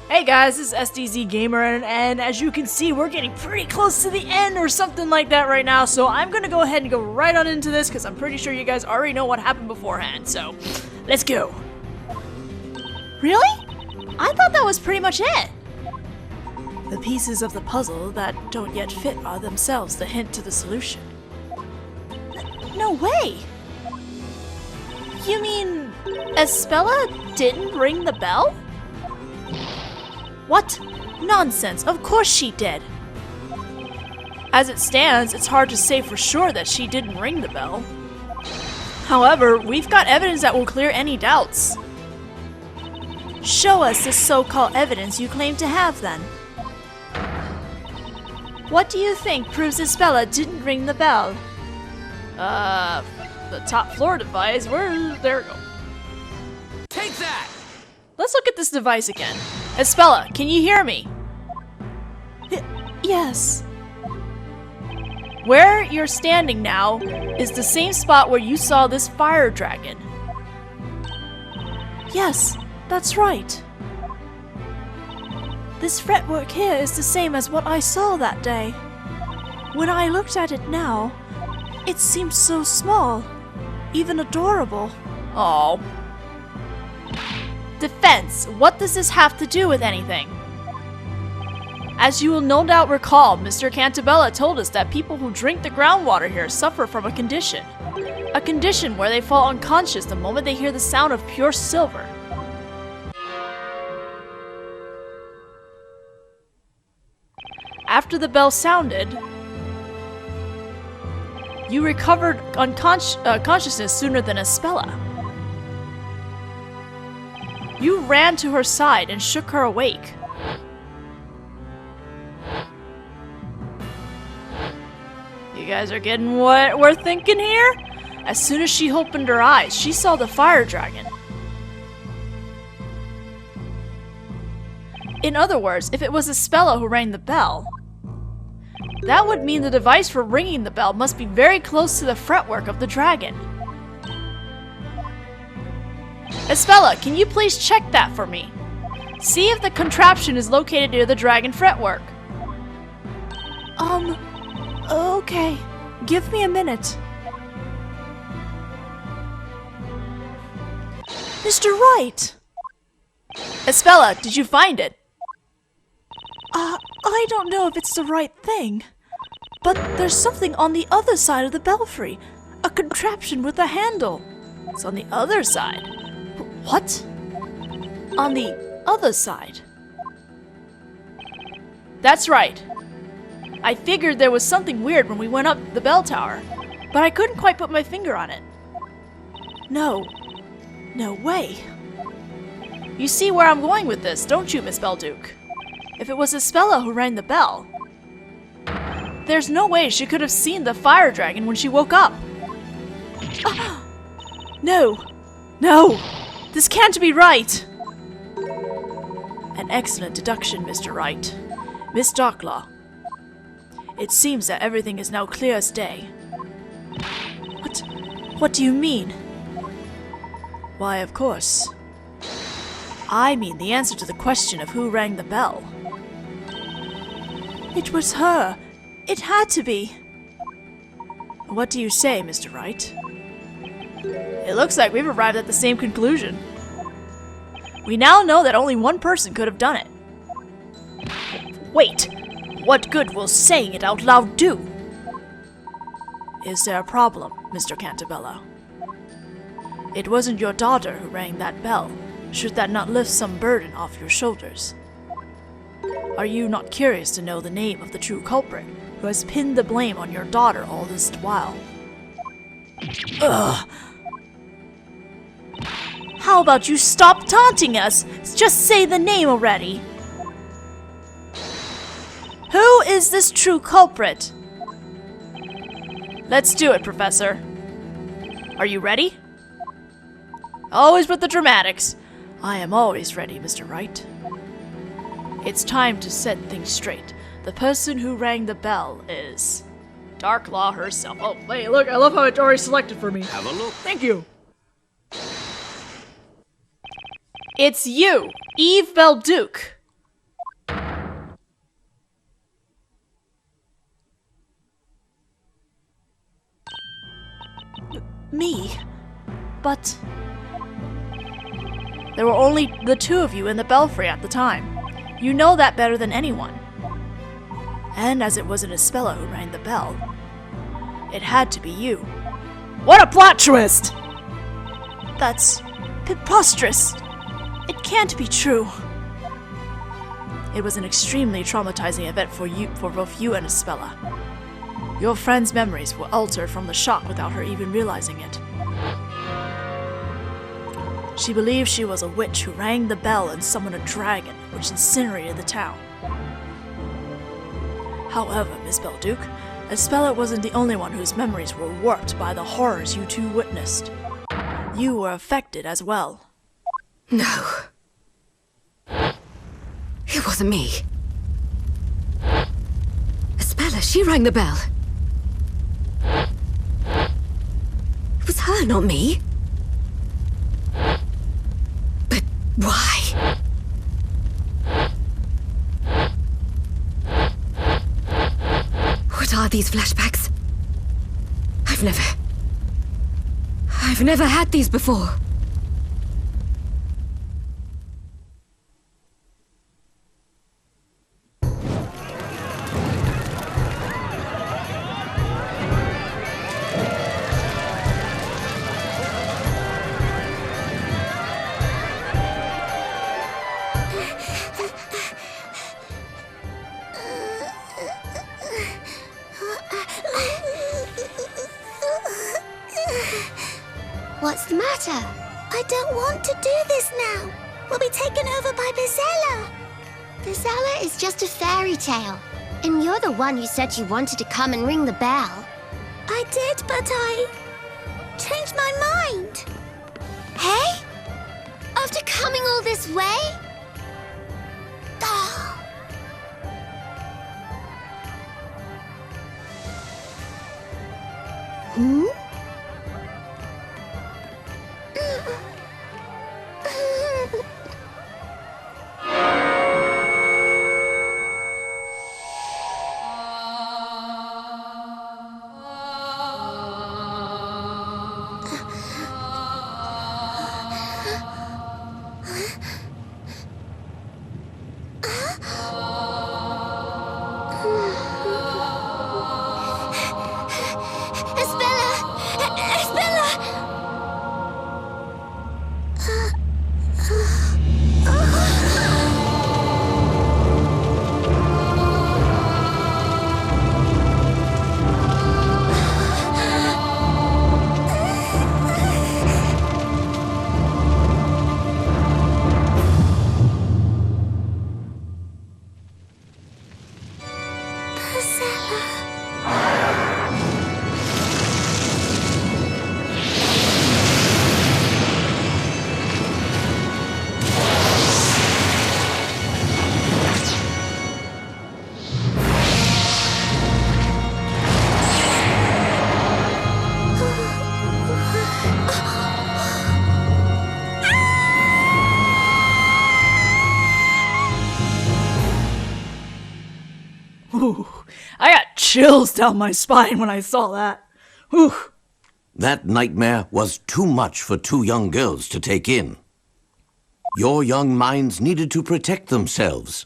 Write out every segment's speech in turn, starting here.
Hey guys, this is SDZ Gamer, and as you can see, we're getting pretty close to the end or something like that right now, so I'm gonna go ahead and go right on into this, because I'm pretty sure you guys already know what happened beforehand, so let's go. Really? I thought that was pretty much it. The pieces of the puzzle that don't yet fit are themselves the hint to the solution. No way! You mean Espella didn't ring the bell? What? Nonsense, of course she did. As it stands, it's hard to say for sure that she didn't ring the bell. However, we've got evidence that will clear any doubts. Show us this so-called evidence you claim to have, then. What do you think proves Espella didn't ring the bell? The top floor device, there we go. Take that! Let's look at this device again. Espella, can you hear me? Yes. Where you're standing now is the same spot where you saw this fire dragon. Yes, that's right. This fretwork here is the same as what I saw that day. When I looked at it now, it seemed so small, even adorable. Oh. Defense, what does this have to do with anything? As you will no doubt recall, Mr. Cantabella told us that people who drink the groundwater here suffer from a condition. A condition where they fall unconscious the moment they hear the sound of pure silver. After the bell sounded, you recovered consciousness sooner than Espella. You ran to her side and shook her awake. You guys are getting what we're thinking here? As soon as she opened her eyes, she saw the fire dragon. In other words, if it was Espella who rang the bell, that would mean the device for ringing the bell must be very close to the fretwork of the dragon. Espella, can you please check that for me? See if the contraption is located near the dragon fretwork. Okay. Give me a minute. Mr. Wright! Espella, did you find it? I don't know if it's the right thing, but there's something on the other side of the belfry. A contraption with a handle. It's on the other side. What? On the other side? That's right. I figured there was something weird when we went up the bell tower, but I couldn't quite put my finger on it. No way. You see where I'm going with this, don't you, Miss Belduke? If it was Espella who rang the bell, there's no way she could have seen the fire dragon when she woke up. No! This can't be right! An excellent deduction, Mr. Wright. Miss Darklaw. It seems that everything is now clear as day. What do you mean? Why, of course. I mean the answer to the question of who rang the bell. It was her. It had to be. What do you say, Mr. Wright? It looks like we've arrived at the same conclusion. We now know that only one person could have done it. Wait! What good will saying it out loud do? Is there a problem, Mr. Cantabella? It wasn't your daughter who rang that bell. Should that not lift some burden off your shoulders? Are you not curious to know the name of the true culprit who has pinned the blame on your daughter all this while? Ugh! How about you stop taunting us? Just say the name already! Who is this true culprit? Let's do it, Professor. Are you ready? Always with the dramatics. I am always ready, Mr. Wright. It's time to set things straight. The person who rang the bell is Darklaw herself. Oh, hey, look, I love how it's already selected for me. Have a look. Thank you. It's you, Eve Belduke. me. But there were only the two of you in the belfry at the time. You know that better than anyone. And as it wasn't Espella who rang the bell, it had to be you. What a plot twist! That's preposterous. It can't be true. It was an extremely traumatizing event for both you and Espella. Your friend's memories were altered from the shock without her even realizing it. She believed she was a witch who rang the bell and summoned a dragon, which incinerated the town. However, Miss Belduke, Espella wasn't the only one whose memories were warped by the horrors you two witnessed. You were affected as well. No. It wasn't me. Espella, she rang the bell. It was her, not me. But why? What are these flashbacks? I've never had these before. What's the matter? I don't want to do this now. We'll be taken over by Espella. Espella is just a fairy tale. And you're the one who said you wanted to come and ring the bell. I did, but I changed my mind. Hey? After coming all this way? Oh. Hmm? Ooh, I got chills down my spine when I saw that. Ooh. That nightmare was too much for two young girls to take in. Your young minds needed to protect themselves.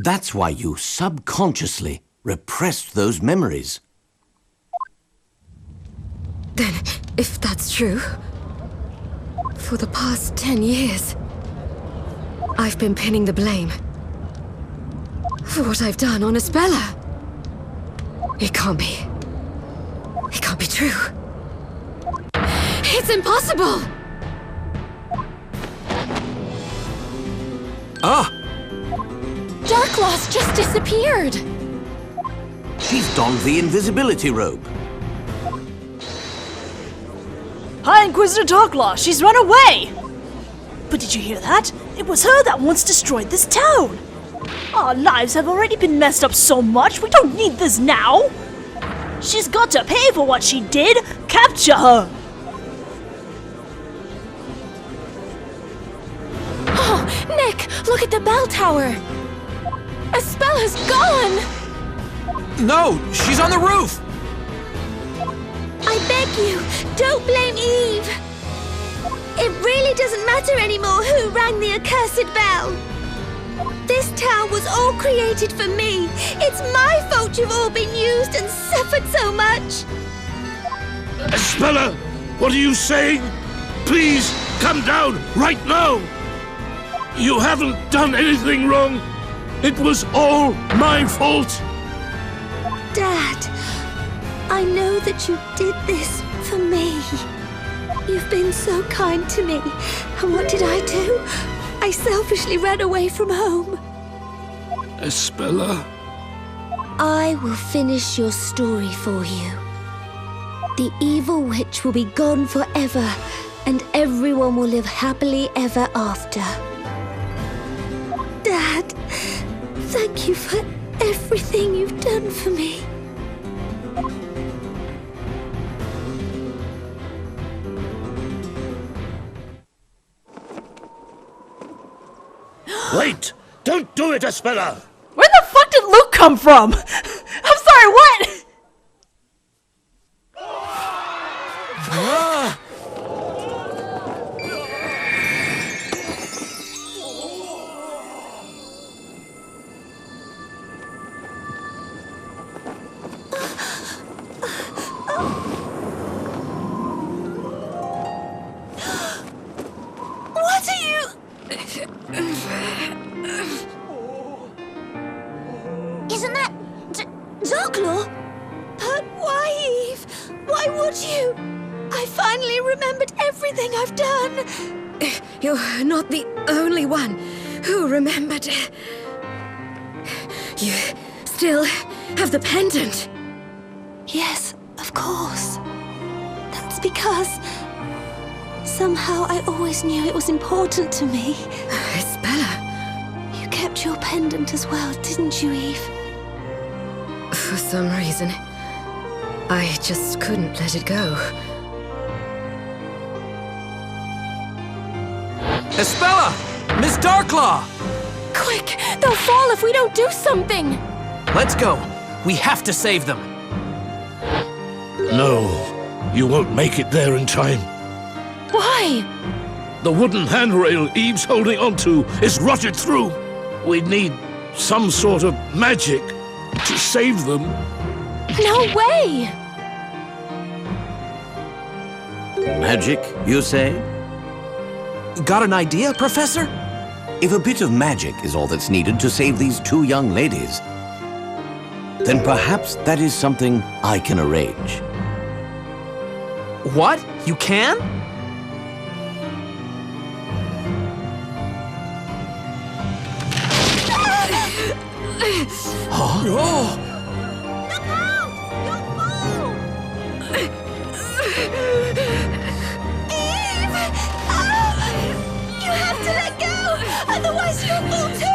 That's why you subconsciously repressed those memories. Then, if that's true, for the past 10 years, I've been pinning the blame for what I've done on Espella. It can't be. It can't be true. It's impossible! Ah! Darklaw's just disappeared! She's donned the invisibility robe. Hi, Inquisitor Darklaw! She's run away! But did you hear that? It was her that once destroyed this town! Our lives have already been messed up so much, we don't need this now! She's got to pay for what she did! Capture her! Oh, Nick! Look at the bell tower! Espella's gone! No! She's on the roof! I beg you, don't blame Eve. It really doesn't matter anymore who rang the accursed bell. This town was all created for me. It's my fault you've all been used and suffered so much. Espella, what are you saying? Please, come down right now! You haven't done anything wrong. It was all my fault. Dad, I know that you did this for me. You've been so kind to me. And what did I do? I selfishly ran away from home. Espella? I will finish your story for you. The evil witch will be gone forever, and everyone will live happily ever after. Dad, thank you for everything you've done for me. Wait! Don't do it, Espella! Where the fuck did Luke come from? I'm sorry, what? What are you... Isn't that... Darklaw? But why, Eve? Why would you? I finally remembered everything I've done. You're not the only one who remembered. You still have the pendant. Yes, of course. That's because... somehow I always knew it was important to me. Espella. You kept your pendant as well, didn't you, Eve? For some reason, I just couldn't let it go. Espella! Miss Darklaw! Quick! They'll fall if we don't do something! Let's go. We have to save them. No, you won't make it there in time. Why? The wooden handrail Eve's holding onto is rotted through. We need some sort of magic to save them. No way! Magic, you say? Got an idea, Professor? If a bit of magic is all that's needed to save these two young ladies, then perhaps that is something I can arrange. What? You can? Huh? You have to let go! Otherwise you'll fall too!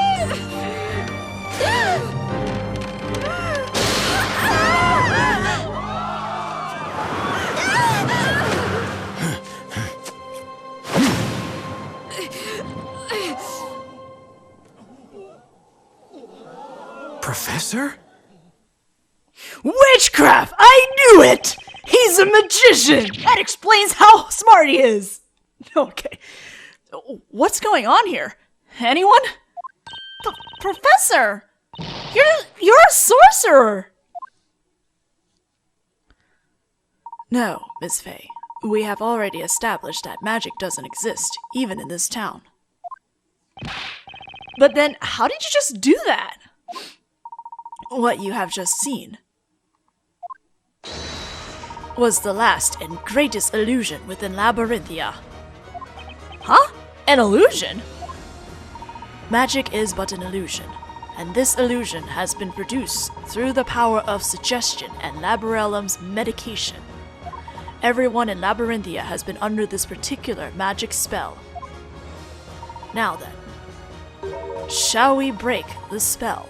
Professor? Witchcraft! I knew it! He's a magician! That explains how smart he is! Okay. What's going on here? Anyone? Professor! You're a sorcerer! No, Miss Fey. We have already established that magic doesn't exist, even in this town. But then, how did you just do that? What you have just seen was the last and greatest illusion within Labyrinthia. Huh? An illusion? Magic is but an illusion, and this illusion has been produced through the power of suggestion and Labyrinth's medication. Everyone in Labyrinthia has been under this particular magic spell. Now then, shall we break the spell?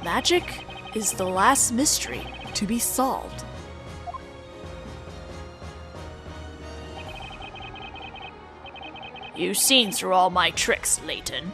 Magic is the last mystery to be solved. You've seen through all my tricks, Layton.